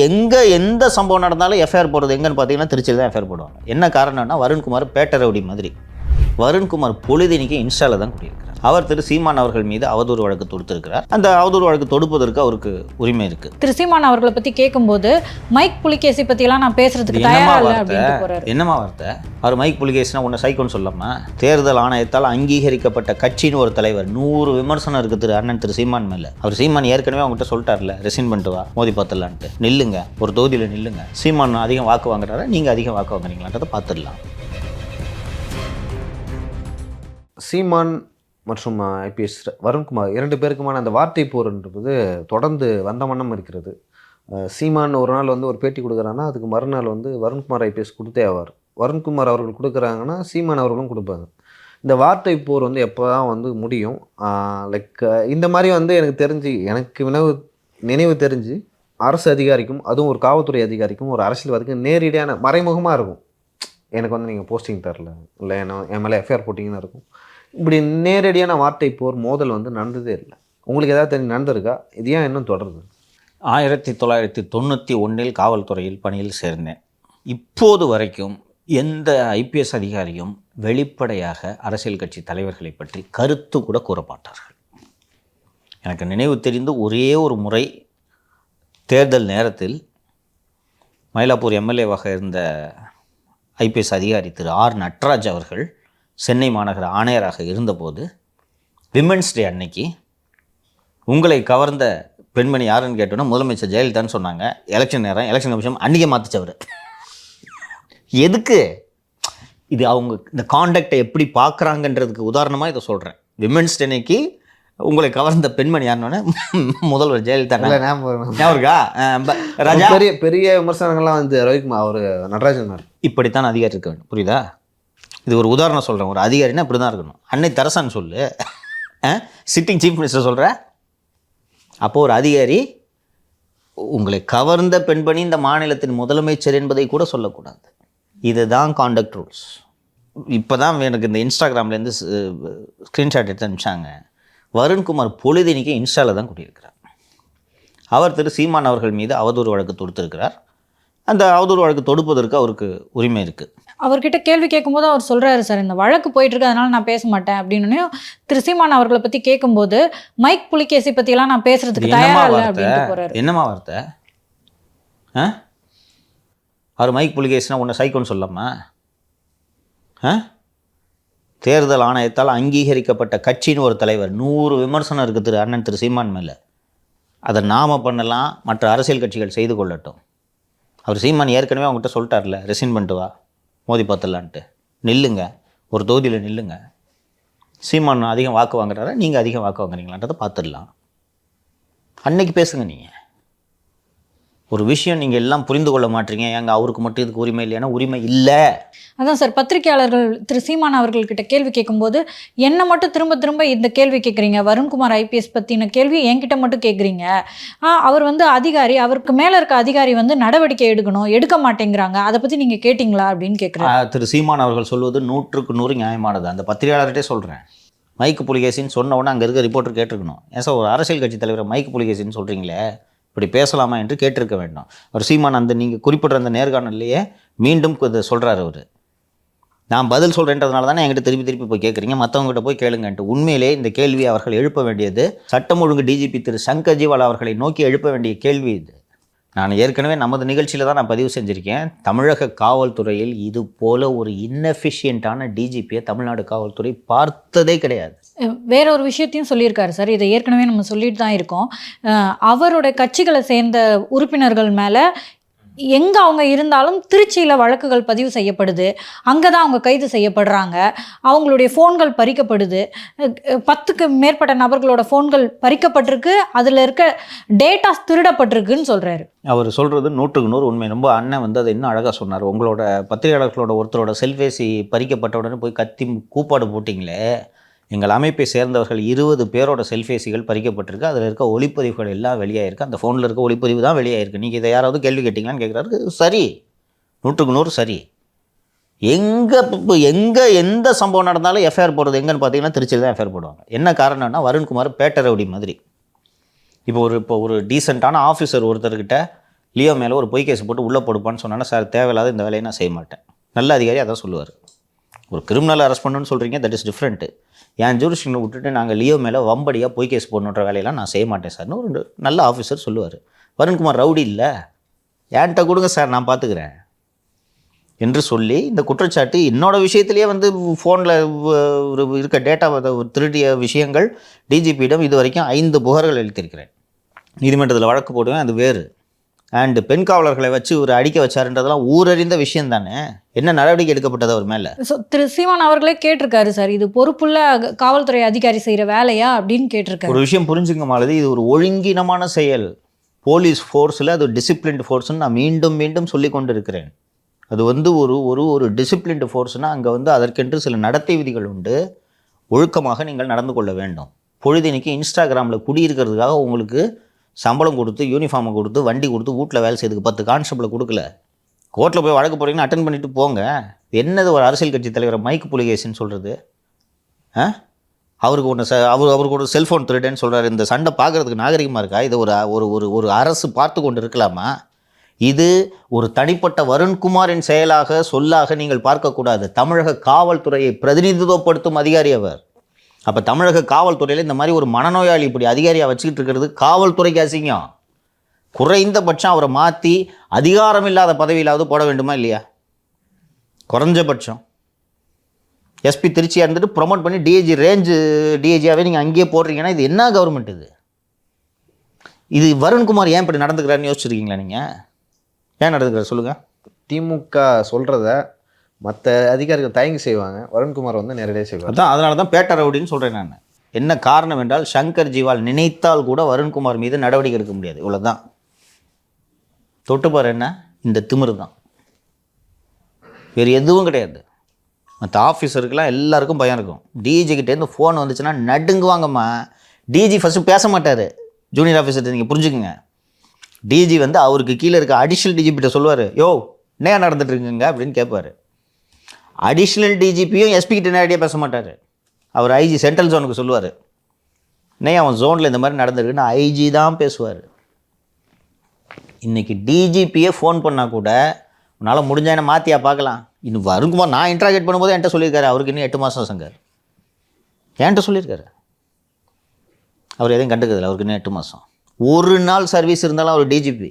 எங்கே எந்த சம்பவம் நடந்தாலும் எஃப்ஐஆர் போடுறது எங்கன்னு பார்த்தீங்கன்னா திருச்சியில் தான் எஃப்ஐஆர் போடுவாங்க. என்ன காரணம்னா வருண்குமார் பேட்டை ரவுடி மாதிரி. வருண்குமார் பொழுதினிக்கு இன்ஸ்டாவில் தான் குடியிருக்கிறார். அவர் திரு சீமான் அவர்கள் மீது அவதூறு வழக்கு தொடுத்திருக்கிறார். அந்த அவதூறு வழக்கு தொடுப்பதற்கு அவருக்கு உரிமை இருக்குது. திரு சீமான் அவர்களை பற்றி கேட்கும்போது மைக் புலிகேசி பற்றியெல்லாம் நான் பேசுறதுக்கு தயாரா இல்லை அப்படின்ட்டு போறாரு. என்னமா வார்த்தை? அவர் மைக் புலிகேசினா உன்னை சைக்கோன்னு சொல்லாமா? தேர்தல் ஆணையத்தால் அங்கீகரிக்கப்பட்ட கட்சின்னு ஒரு தலைவர் 100 விமர்சனம் இருக்குது திரு அண்ணன் திரு சீமான் மேலே. அவர் சீமான் ஏற்கனவே அவங்ககிட்ட சொல்லிட்டார்ல, ரெசின் பண்ணிட்டு வா, மோதி பார்த்துடலான்ட்டு. நில்லுங்க, ஒரு தொகுதியில் நில்லுங்க. சீமான் அதிகம் வாக்கு வாங்குறாரு, நீங்கள் அதிகம் வாக்கு வாங்குறீங்களான்றதை பார்த்துடலாம். சீமான் மற்றும் ஐபிஎஸ் வருண்குமார் 2 பேருக்குமான அந்த வார்த்தை போர்ன்றது தொடர்ந்து வந்த வண்ணம் இருக்கிறது. சீமான் ஒரு நாள் ஒரு பேட்டி கொடுக்குறாங்கன்னா அதுக்கு மறுநாள் வருண்குமார் ஐபிஎஸ் கொடுத்தே ஆவார். வருண்குமார் அவர்கள் கொடுக்குறாங்கன்னா சீமான் அவர்களும் கொடுப்பாங்க. இந்த வார்த்தை போர் எப்போ தான் முடியும்? லைக் இந்த மாதிரி எனக்கு நினைவு தெரிஞ்சு அரசு அதிகாரிக்கும் அதுவும் ஒரு காவல்துறை அதிகாரிக்கும் ஒரு அரசியல்வாதிக்கும் நேரடியான மறைமுகமாக இருக்கும். எனக்கு நீங்கள் போஸ்டிங் தரல, இல்லை என் மேலே எஃப்ஐஆர் போட்டிங்கன்னு இருக்கும். இப்படி நேரடியான வார்த்தை போர் மோதல் நடந்ததே இல்லை. உங்களுக்கு ஏதாவது தெரிஞ்சு நடந்திருக்கா? இது ஏன் இன்னும் தொடருது? 1991 காவல்துறையில் பணியில் சேர்ந்தேன். இப்போது வரைக்கும் எந்த ஐபிஎஸ் அதிகாரியும் வெளிப்படையாக அரசியல் கட்சி தலைவர்களை பற்றி கருத்து கூட கூறமாட்டார்கள். எனக்கு நினைவு தெரிந்து ஒரே ஒரு முறை தேர்தல் நேரத்தில் மயிலாப்பூர் எம்எல்ஏவாக இருந்த ஐபிஎஸ் அதிகாரி திரு ஆர் நட்ராஜ் அவர்கள் சென்னை மாநகர ஆணையராக இருந்தபோது விமென்ஸ் டே அன்னைக்கு உங்களை கவர்ந்த பெண்மணி யாருன்னு கேட்டோன்னா முதலமைச்சர் ஜெயலலிதான்னு சொன்னாங்க. எலெக்ஷன் நேரம், எலெக்ஷன் கமிஷன் அன்றைக்கே மாற்றிச்சவர். எதுக்கு? இது அவங்க இந்த காண்டக்டை எப்படி பார்க்குறாங்கன்றதுக்கு உதாரணமாக இதை சொல்கிறேன். விமென்ஸ் டே அன்னைக்கு உங்களை கவர்ந்த பெண்மணி யாருன்னு முதல்வர் ஜெயலலிதா. ராஜா பெரிய பெரிய விமர்சனங்கள்லாம் ரவிக்குமார் அவர் நடராஜன் இப்படித்தான் அதிகாரி இருக்க வேண்டும். புரியுதா? இது ஒரு உதாரணம் சொல்கிறேன். ஒரு அதிகாரின்னா இப்படி தான் இருக்கணும். அன்னை தெரசான்னு சொல்லு, சிட்டிங் சீஃப் மினிஸ்டர் சொல்கிற. அப்போது ஒரு அதிகாரி உங்களை கவர்ந்த பெண்பணி இந்த மாநிலத்தின் முதலமைச்சர் என்பதை கூட சொல்லக்கூடாது. இதுதான் காண்டக்ட் ரூல்ஸ். இப்போ தான் எனக்கு இந்த இன்ஸ்டாகிராம்லேருந்து ஸ்க்ரீன்ஷாட் எடுத்து அனுப்பிச்சாங்க. வருண்குமார் பொழுதினிக்கு இன்ஸ்டாவில் தான் குடியிருக்கிறார். அவர் திரு சீமான் அவர்கள் மீது அவதூறு வழக்கு தொடுத்திருக்கிறார். அந்த அவதூறு வழக்கு தொடுப்பதற்கு அவருக்கு உரிமை இருக்குது. அவர்கிட்ட கேள்வி கேட்கும்போது அவர் சொல்கிறாரு, சார் இந்த வழக்கு போயிட்டுருக்கு, அதனால் நான் பேச மாட்டேன் அப்படின்னு. திரு சீமான் அவர்களை பற்றி கேட்கும்போது மைக் புலிகேசி பற்றியெல்லாம் நான் பேசுறதுக்கு தயாரா இல்லை அப்படின்ட்டு போகிறாரு. என்னமா வார்த்தை? அவர் மைக் புலிகேசினா உன்னை சைக்கோன்னு சொல்லாமா? தேர்தல் ஆணையத்தால் அங்கீகரிக்கப்பட்ட கட்சின்னு ஒரு தலைவர் 100 விமர்சனம் இருக்குது திரு அண்ணன் திரு சீமான் மேலே. அதை நாம் பண்ணலாம், மற்ற அரசியல் கட்சிகள் செய்து கொள்ளட்டும். அவர் சீமான் ஏற்கனவே அவங்ககிட்ட சொல்லிட்டார்ல, ரெசின் பண்ணிட்டு வா, மோதி பார்த்துடலான்ட்டு. நில்லுங்க, ஒரு தொகுதியில் நில்லுங்க. சீமான் அதிகம் வாக்கு வாங்குறாரா, நீங்கள் அதிகம் வாக்கு வாங்குறீங்களான்றதை பார்த்துடலாம். அன்னைக்கு பேசுங்க. நீங்கள் ஒரு விஷயம் நீங்கள் எல்லாம் புரிந்து கொள்ள மாட்டீங்க. ஏங்க அவருக்கு மட்டும் இதுக்கு உரிமை இல்லைன்னா உரிமை இல்லை. அதான் சார், பத்திரிகையாளர்கள் திரு சீமான் அவர்கள்கிட்ட கேள்வி கேட்கும்போது என்ன மட்டும் திரும்ப திரும்ப இந்த கேள்வி கேட்குறீங்க, வருண்குமார் ஐபிஎஸ் பற்றின கேள்வி என்கிட்ட மட்டும் கேட்குறீங்க. அவர் அதிகாரி, அவருக்கு மேலே இருக்க அதிகாரி நடவடிக்கை எடுக்க மாட்டேங்கிறாங்க, அதை பற்றி நீங்கள் கேட்டிங்களா அப்படின்னு கேட்குறாங்க. திரு சீமான் அவர்கள் சொல்வது 100க்கு 100 நியாயமானது. அந்த பத்திரிகையாளர்கிட்டே சொல்கிறேன். மைக்கு புலிகேசின்னு சொன்ன உடனே அங்கே இருக்க ரிப்போர்ட்டர் கேட்டிருக்கணும், ஏன் சார் ஒரு அரசியல் கட்சி தலைவர் மைக்கு புலிகேசின்னு சொல்கிறீங்களே, இப்படி பேசலாமா என்று கேட்டிருக்க வேண்டும். அவர் சீமான் நீங்கள் குறிப்பிட்ற அந்த நேர்காணல்லையே மீண்டும் சொல்கிறார். அவர் நான் பதில் சொல்கிறேன்றதுனால தானே என்கிட்ட திருப்பி போய் கேட்குறீங்க, மற்றவங்ககிட்ட போய் கேளுங்கன்ட்டு. உண்மையிலே இந்த கேள்வி அவர்கள் எழுப்ப வேண்டியது சட்டம் ஒழுங்கு டிஜிபி திரு சங்கர் ஜிவால் அவர்களை நோக்கி எழுப்ப வேண்டிய கேள்வி இது. நான் ஏற்கனவே நமது நிகழ்ச்சியில் தான் நான் பதிவு செஞ்சுருக்கேன். தமிழக காவல்துறையில் இது போல் ஒரு இன்னெஃபிஷியண்ட்டான டிஜிபியை தமிழ்நாடு காவல்துறை பார்த்ததே கிடையாது. வேற ஒரு விஷயத்தையும் சொல்லியிருக்காரு சார், இதை ஏற்கனவே நம்ம சொல்லிட்டு தான் இருக்கோம். அவரோட கட்சிகளை சேர்ந்த உறுப்பினர்கள் மேலே எங்கே அவங்க இருந்தாலும் திருச்சியில் வழக்குகள் பதிவு செய்யப்படுது, அங்கே தான் அவங்க கைது செய்யப்படுறாங்க, அவங்களுடைய ஃபோன்கள் பறிக்கப்படுது. 10க்கு மேற்பட்ட நபர்களோட ஃபோன்கள் பறிக்கப்பட்டிருக்கு, அதில் இருக்க டேட்டாஸ் திருடப்பட்டிருக்குன்னு சொல்கிறாரு. அவர் சொல்கிறது 100க்கு 100 உண்மை. ரொம்ப அண்ணன் அதை இன்னும் அழகாக சொன்னார். உங்களோட பத்திரிகையாளர்களோட ஒருத்தரோட செல்பேசி பறிக்கப்பட்ட உடனே போய் கத்தி கூப்பாடு போட்டிங்களே, எங்கள் அமைப்பை சேர்ந்தவர்கள் 20 பேரோட செல்ஃபேசிகள் பறிக்கப்பட்டிருக்கு, அதில் இருக்க ஒளிப்பதிவுகள் எல்லாம் வெளியாகிருக்கு, அந்த ஃபோனில் இருக்க ஒளிப்பதிவு தான் வெளியாகிருக்கு, நீங்கள் இதை யாராவது கேள்வி கேட்டிங்களான்னு கேட்குறாரு. சரி, 100க்கு 100 சரி. எங்கே எந்த சம்பவம் நடந்தாலும் எஃப்ஐஆர் போடுறது எங்கன்னு பார்த்தீங்கன்னா திருச்சியில் தான் எஃப்ஐஆர் போடுவாங்க. என்ன காரணம்னா வருண்குமார் பேட்டை ரவுடி மாதிரி. இப்போ ஒரு டீசெண்டான ஆஃபீஸர் ஒருத்தர்கிட்ட லியோ மேலே ஒரு பொய் கேஸ் போட்டு உள்ளே போடுப்பான்னு சொன்னாலும் சார் தேவையில்லாத இந்த வேலையை நான் செய்ய மாட்டேன். நல்ல அதிகாரி அதான் சொல்லுவார். ஒரு கிரிமினல் அரெஸ்ட் பண்ணணும்னு சொல்கிறீங்க, தட் இஸ் டிஃப்ரெண்ட்டு. என் ஜூரிஸ்டிக்ஷனை விட்டுட்டு நாங்கள் லியோ மேலே வம்படியாக பொய் கேஸ் போடணுன்ற வேலையெல்லாம் நான் செய்ய மாட்டேன் சார்னு ஒரு நல்ல ஆஃபீஸர் சொல்லுவார். வருண்குமார் ரவுடி இல்லை, என்கிட்ட கொடுங்க சார் நான் பார்த்துக்கிறேன் என்று சொல்லி இந்த குற்றச்சாட்டு என்னோட விஷயத்திலேயே வந்து ஃபோனில் இருக்க டேட்டாவை திருடிய விஷயங்கள் டிஜிபியிடம் இது வரைக்கும் 5 புகார்கள் அளித்திருக்கிறேன். நீதிமன்றத்தில் வழக்கு போடுவேன், அது வேறு. அண்டு பெண் காவலர்களை வச்சு ஒரு அடிக்க வச்சாருன்றதெல்லாம் ஊரறிந்த விஷயம் தானே. என்ன நடவடிக்கை எடுக்கப்பட்டது அவர் மேலே? ஸோ திரு சீமான் அவர்களே கேட்டிருக்காரு சார், இது பொறுப்புள்ள காவல்துறை அதிகாரி செய்கிற வேலையா அப்படின்னு கேட்டிருக்காரு. ஒரு விஷயம் புரிஞ்சுங்க மாலதி, இது ஒரு ஒழுங்கீனமான செயல். போலீஸ் ஃபோர்ஸில் அது டிசிப்ளின்டு ஃபோர்ஸ்னு நான் மீண்டும் மீண்டும் சொல்லி கொண்டு இருக்கிறேன். அது வந்து ஒரு டிசிப்ளின்டு ஃபோர்ஸ்னால் அங்கே வந்து அதற்கென்று சில நடத்தை விதிகள் உண்டு. ஒழுக்கமாக நீங்கள் நடந்து கொள்ள வேண்டும். பொழுதினைக்கு இன்ஸ்டாகிராமில் குடியிருக்கிறதுக்காக உங்களுக்கு சம்பளம் கொடுத்து, யூனிஃபார்மை கொடுத்து, வண்டி கொடுத்து, வீட்டில் வேலை செய்யறதுக்கு 10 கான்ஸ்டபிளை கொடுக்கல. கோர்ட்டில் போய் வழக்கு போகிறீங்கன்னா அட்டன் பண்ணிவிட்டு போங்க. என்னது ஒரு அரசியல் கட்சி தலைவரை மைக்கு புலிகேசின்னு சொல்கிறது? அவருக்கு ஒன்று அவருக்கு ஒரு செல்ஃபோன் திருடேன்னு சொல்கிறார். இந்த சண்டை பார்க்குறதுக்கு நாகரிகமாக இருக்கா? இது ஒரு அரசு பார்த்து கொண்டு இருக்கலாமா? இது ஒரு தனிப்பட்ட வருண்குமாரின் செயலாக சொல்லாக நீங்கள் பார்க்கக்கூடாது. தமிழக காவல்துறையை பிரதிநிதித்துவப்படுத்தும் அதிகாரி அவர். அப்போ தமிழக காவல்துறையில் இந்த மாதிரி ஒரு மனநோயாளி இப்படி அதிகாரியாக வச்சுக்கிட்டு இருக்கிறது காவல்துறைக்கு அசிங்கம். குறைந்தபட்சம் அவரை மாற்றி அதிகாரம் இல்லாத பதவியிலாவது போட வேண்டுமா இல்லையா? குறைஞ்சபட்சம் எஸ்பி திருச்சியாக இருந்துட்டு ப்ரொமோட் பண்ணி டிஐஜி ரேஞ்சு டிஐஜியாகவே நீங்கள் அங்கேயே போடுறீங்கன்னா இது என்ன கவர்மெண்ட் இது? இது வருண்குமார் ஏன் இப்படி நடந்துக்கிறாருன்னு யோசிச்சுருக்கீங்களா நீங்கள்? ஏன் நடந்துக்கிறார் சொல்லுங்கள். திமுக சொல்கிறத மற்ற அதிகாரிகள் தயங்கி செய்வாங்க, வருண்குமார் வந்து நேரடியாக செய்வார். அதான் அதனால தான் பேட்ட ரவுடின்னு சொல்கிறேன் நான். என்ன காரணம் என்றால் சங்கர் ஜிவால் நினைத்தால் கூட வருண்குமார் மீது நடவடிக்கை எடுக்க முடியாது. இவ்வளோதான். தொட்டுப்பார் என்ன இந்த திமிரு தான், வேறு எதுவும் கிடையாது. மற்ற ஆஃபீஸருக்கெல்லாம் எல்லாருக்கும் பயம் இருக்கும். டிஜிக்கிட்டேருந்து ஃபோன் வந்துச்சுன்னா நடுங்குவாங்கம்மா. டிஜி ஃபஸ்ட்டு பேச மாட்டார் ஜூனியர் ஆஃபீஸர்கிட்ட, நீங்கள் புரிஞ்சுக்குங்க. டிஜி வந்து அவருக்கு கீழே இருக்க அடிஷ்னல் டிஜிபிட்ட சொல்லுவார், யோ என்ன நடந்துட்டுருக்குங்க அப்படின்னு கேட்பார். அடிஷ்னல் டிஜிபியும் எஸ்பிக்கிட்ட நேரடியாக பேச மாட்டார். அவர் ஐஜி சென்ட்ரல் ஜோனுக்கு சொல்லுவார், அவன் ஜோனில் இந்த மாதிரி நடந்திருக்குன்னு ஐஜி தான் பேசுவார். இன்றைக்கி டிஜிபியே ஃபோன் பண்ணால் கூட உன்னால் முடிஞ்சா என்ன மாற்றியா பார்க்கலாம். இன்னும் வருங்குமார் நான் இன்ட்ராகேட் பண்ணும்போது என்கிட்ட சொல்லியிருக்காரு, அவருக்கு இன்னும் 8 மாதம் சங்கர் என்கிட்ட சொல்லியிருக்காரு. அவர் எதையும் கண்டுக்கிறதில்ல, அவருக்கு இன்னும் 8 மாதம். ஒரு நாள் சர்வீஸ் இருந்தாலும் அவர் டிஜிபி.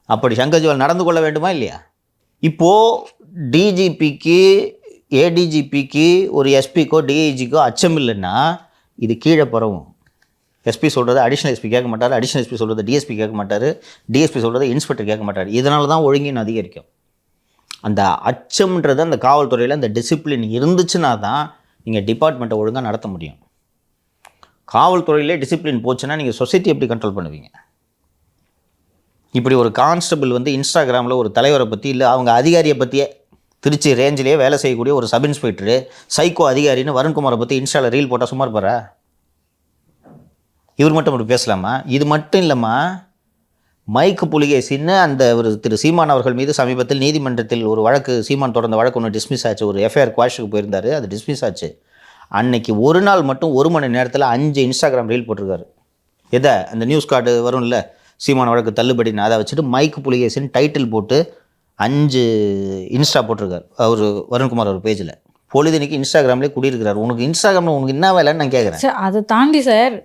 அப்படி சங்கர் ஜிவால் நடந்து கொள்ள வேண்டுமா இல்லையா? இப்போது டிஜிபிக்கு, ஏடிஜிபிக்கு, ஒரு எஸ்பிக்கோ டிஐஜிக்கோ அச்சம் இல்லைன்னா இது கீழே பரவும். எஸ்பி சொல்கிறது அடிஷ்னல் எஸ்பி கேட்க மாட்டார், அடிஷ்னல் எஸ்பி சொல்கிறது டிஎஸ்பி கேட்க மாட்டார், டிஎஸ்பி சொல்கிறது இன்ஸ்பெக்டர் கேட்க மாட்டார். இதனால தான் ஒழுங்கின் அதிகரிக்கும். அந்த அச்சம்ன்றது அந்த காவல்துறையில் அந்த டிசிப்ளின் இருந்துச்சுன்னா தான் நீங்கள் டிபார்ட்மெண்ட்டை ஒழுங்காக நடத்த முடியும். காவல்துறையிலே டிசிப்ளின் போச்சுன்னா நீங்கள் சொசைட்டி எப்படி கண்ட்ரோல் பண்ணுவீங்க? இப்படி ஒரு கான்ஸ்டபிள் வந்து இன்ஸ்டாகிராமில் ஒரு தலைவரை பற்றி, இல்லை அவங்க அதிகாரியை பற்றியே, திருச்சி ரேஞ்சிலேயே வேலை செய்யக்கூடிய ஒரு சப் இன்ஸ்பெக்டரு சைக்கோ அதிகாரின்னு வருண்குமாரை பற்றி இன்ஸ்டாவில் ரீல் போட்டால் சும்மா இருப்பாரா? இவர் மட்டும் அப்படி பேசலாமா? இது மட்டும் இல்லைம்மா, மைக்கு புலிகேசின்னு அந்த ஒரு திரு சீமான் அவர்கள் மீது சமீபத்தில் நீதிமன்றத்தில் ஒரு வழக்கு, சீமான் தொடர்ந்த வழக்கு ஒன்று டிஸ்மிஸ் ஆச்சு. ஒரு எஃப்ஐஆர் குவாஷுக்கு போயிருந்தார், அது டிஸ்மிஸ் ஆச்சு. அன்னைக்கு ஒரு நாள் மட்டும் 1 மணி நேரத்தில் 5 இன்ஸ்டாகிராம் ரீல் போட்டிருக்காரு. எதை? அந்த நியூஸ் கார்டு வரும்ல, சீமான் வழக்கு தள்ளுபடின்னு, அதை வச்சுட்டு மைக்கு புலிகேசின்னு டைட்டில் போட்டு 5 இன்ஸ்டா போட்டிருக்காரு அவர் வருண்குமார் ஒரு பேஜில். பொழுதுனைக்கு இன்ஸ்டாகிராம்லேயே குடியிருக்கிறார். உனக்கு இன்ஸ்டாகிராமில் உனக்கு என்ன வேலைன்னு நான் கேட்குறேன் சார். அதை தாண்டி சார்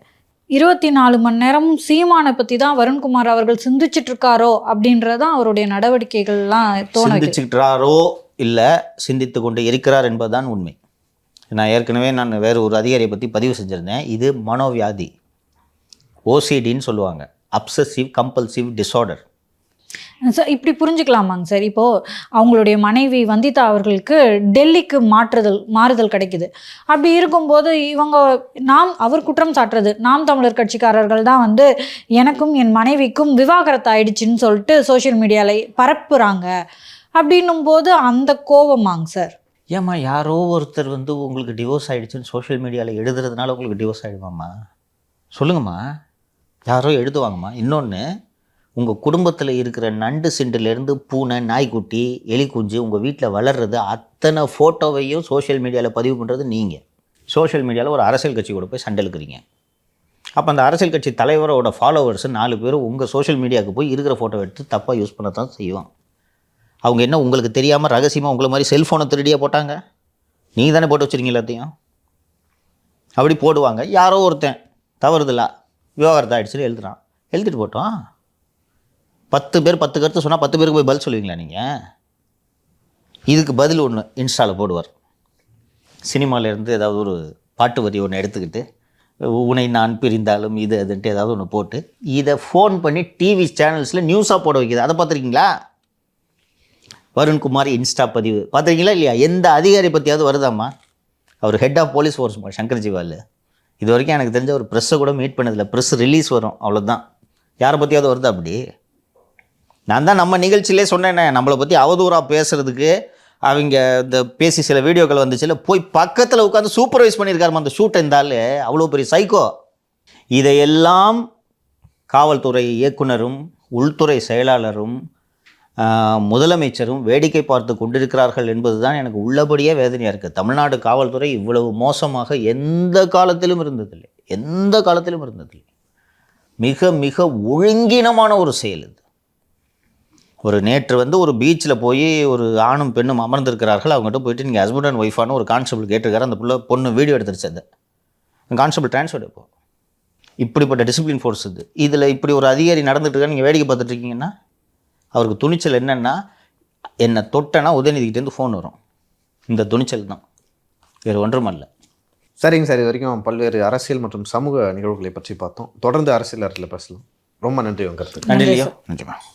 24 மணி நேரமும் சீமானை பற்றி தான் வருண்குமார் அவர்கள் சிந்திச்சுட்டு இருக்காரோ அப்படின்றதான் அவருடைய நடவடிக்கைகள்லாம் சிந்திச்சுக்கிட்டாரோ இல்லை சிந்தித்து கொண்டு இருக்கிறார் என்பதுதான் உண்மை. நான் ஏற்கனவே வேறு ஒரு அதிகாரியை பற்றி பதிவு செஞ்சுருந்தேன். இது மனோவியாதி, ஓசிடின்னு சொல்லுவாங்க, அப்சசிவ் கம்பல்சிவ் டிஸார்டர். சார் இப்படி புரிஞ்சுக்கலாமாங்க சார்? இப்போது அவங்களுடைய மனைவி வந்திதா அவர்களுக்கு டெல்லிக்கு மாறுதல் கிடைக்குது. அப்படி இருக்கும்போது அவர் குற்றம் சாட்டுறது நாம் தமிழர் கட்சிக்காரர்கள் தான் வந்து எனக்கும் என் மனைவிக்கும் விவாகரத்து ஆயிடுச்சுன்னு சொல்லிட்டு சோஷியல் மீடியாவில் பரப்புகிறாங்க. அப்படின்னும் போது அந்த கோபமாங்க சார்? ஏம்மா யாரோ ஒருத்தர் வந்து உங்களுக்கு டிவோர்ஸ் ஆகிடுச்சுன்னு சோஷியல் மீடியாவில் எழுதுறதுனால உங்களுக்கு டிவோர்ஸ் ஆகிடுவாம்மா? சொல்லுங்கம்மா, யாரோ எழுதுவாங்கம்மா. இன்னொன்று, உங்கள் குடும்பத்தில் இருக்கிற நண்டு சிண்டுலேருந்து பூனை, நாய்க்குட்டி, எலிக்குஞ்சு உங்கள் வீட்டில் வளர்கிறது அத்தனை ஃபோட்டோவையும் சோஷியல் மீடியாவில் பதிவு பண்ணுறது நீங்கள். சோஷியல் மீடியாவில் ஒரு அரசியல் கட்சி கூட போய் சண்டை இழுக்கிறீங்க. அப்போ அந்த அரசியல் கட்சி தலைவரோட ஃபாலோவர்ஸ் 4 பேர் உங்கள் சோஷியல் மீடியாவுக்கு போய் இருக்கிற ஃபோட்டோ எடுத்து தப்பாக யூஸ் பண்ண தான் செய்வாங்க. அவங்க என்ன உங்களுக்கு தெரியாமல் ரகசியமாக உங்களை மாதிரி செல்ஃபோனை திருடியாக போட்டாங்க? நீங்கள் தானே போட்டு வச்சுருக்கீங்க எல்லாத்தையும். அப்படி போடுவாங்க. யாரோ ஒருத்தன் தவறுதலா விவகாரத்தை ஆகிடுச்சுன்னு எழுதுறான், எழுதிட்டு போட்டோம். 10 பேர் 10 கருத்து சொன்னால் 10 பேருக்கு போய் பதில் சொல்லுவீங்களா நீங்கள்? இதுக்கு பதில் ஒன்று இன்ஸ்டாவில் போடுவார். சினிமாவிலேருந்து ஏதாவது ஒரு பாட்டு வரி ஒன்று எடுத்துக்கிட்டு உன்னை நான் பிரிந்தாலும் இது அதுன்ட்டு ஏதாவது ஒன்று போட்டு இதை ஃபோன் பண்ணி டிவி சேனல்ஸில் நியூஸாக போட வைக்கிது. அதை பார்த்துருக்கீங்களா? வருண்குமார் இன்ஸ்டா பதிவு பார்த்துருக்கீங்களா இல்லையா? எந்த அதிகாரி பற்றியாவது வருதாம்மா? அவர் head of police force Shankar Jiwal. இது வரைக்கும் எனக்கு தெரிஞ்ச ஒரு ப்ரெஸ்ஸை கூட மீட் பண்ணதில்லை. ப்ரெஸ் ரிலீஸ் வரும், அவ்வளோதான். யாரை பற்றியாவது வருதா அப்படி? நான் தான் நம்ம நிகழ்ச்சியிலே சொன்னேனே, நம்மளை பற்றி அவதூறாக பேசுகிறதுக்கு அவங்க இந்த பேசி சில வீடியோக்கள் வந்துச்சுல, போய் பக்கத்தில் உட்காந்து சூப்பர்வைஸ் பண்ணியிருக்காருமா அந்த ஷூட். இருந்தால் அவ்வளோ பெரிய சைக்கோ. இதையெல்லாம் காவல்துறை இயக்குனரும் உள்துறை செயலாளரும் முதலமைச்சரும் வேடிக்கை பார்த்து கொண்டிருக்கிறார்கள் என்பது தான் எனக்கு உள்ளபடியே வேதனையாக இருக்குது. தமிழ்நாடு காவல்துறை இவ்வளவு மோசமாக எந்த காலத்திலும் இருந்ததில்லை, எந்த காலத்திலும் இருந்ததில்லை. மிக மிக ஒழுங்கீனமான ஒரு செயல் இது. ஒரு நேற்று ஒரு பீச்சில் போய் ஒரு ஆணும் பெண்ணும் அமர்ந்திருக்கிறார்கள். அவங்ககிட்ட போயிட்டு நீங்கள் ஹஸ்பண்ட் அண்ட் ஒய்ஃபானு ஒரு கான்ஸ்டபிள் கேட்டிருக்காரு. அந்த பொண்ணு வீடியோ எடுத்துருச்சு. அந்த கான்ஸ்டபிள் ட்ரான்ஸ்ஃபர் இப்போ இப்படிப்பட்ட டிசிப்ளின் ஃபோர்ஸ் இது. இதில் இப்படி ஒரு அதிகாரி நடந்துட்டு இருக்கா, நீங்கள் வேடிக்கை பார்த்துட்டு இருக்கீங்கன்னா அவருக்கு துணிச்சல் என்னென்னா, என்னை தொட்டனா உதயநிதிக்கிட்டேருந்து ஃபோன் வரும். இந்த துணிச்சல் தான், வேறு ஒன்றும் அல்ல. சரிங்க சார், இது வரைக்கும் பல்வேறு அரசியல் மற்றும் சமூக நிகழ்வுகளை பற்றி பார்த்தோம். தொடர்ந்து அரசியல் அரசியல் பேசலாம். ரொம்ப நன்றி உங்கள் கருத்து. நன்றி. நன்றி மேம்.